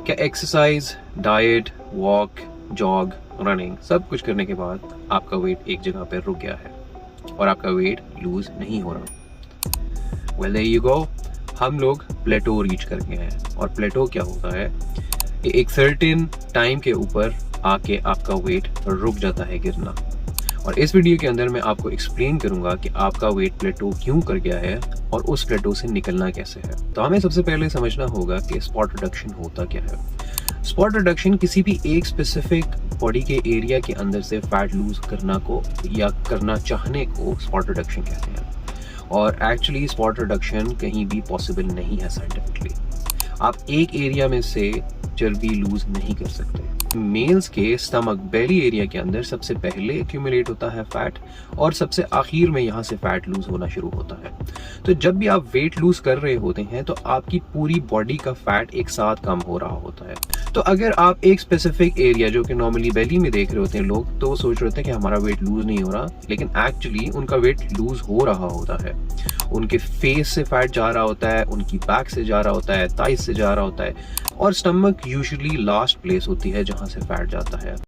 क्या exercise, diet, walk, jog, running सब कुछ करने के बाद आपका वेट एक जगह पर रुक गया है और आपका वेट लूज नहीं हो रहा? वेल देयर यू गो, हम लोग प्लेटो रीच कर गए हैं। और प्लेटो क्या होता है, एक सर्टेन टाइम के ऊपर आके आपका वेट रुक जाता है गिरना। और इस वीडियो के अंदर मैं आपको एक्सप्लेन करूंगा कि आपका वेट प्लेटो क्यों कर गया है और उस प्लेटो से निकलना कैसे है। तो हमें सबसे पहले समझना होगा कि स्पॉट रिडक्शन होता क्या है। स्पॉट रिडक्शन किसी भी एक स्पेसिफिक बॉडी के एरिया के अंदर से फैट लूज करना को या करना चाहने को स्पॉट रिडक्शन कहते हैं। और एक्चुअली स्पॉट रिडक्शन कहीं भी पॉसिबल नहीं है साइंटिफिकली। आप एक एरिया में से चर्बी लूज नहीं कर सकते। मेल्स के स्टमक बेली एरिया के अंदर सबसे पहले एक्यूमुलेट होता है फैट और सबसे आखिर में यहाँ से फैट लूज होना शुरू होता है। तो जब भी आप वेट लूज कर रहे होते हैं तो आपकी पूरी बॉडी का फैट एक साथ कम हो रहा होता है। तो अगर आप एक स्पेसिफिक एरिया जो कि नॉर्मली बेली में देख रहे होते हैं लोग, तो वो सोच रहे होते हैं कि हमारा वेट लूज नहीं हो रहा, लेकिन एक्चुअली उनका वेट लूज हो रहा होता है। उनके फेस से फैट जा रहा होता है, उनकी बैक से जा रहा होता है, थाइस से जा रहा होता है। और स्टमक यूजुअली लास्ट प्लेस होती है जहां से फैट जाता है।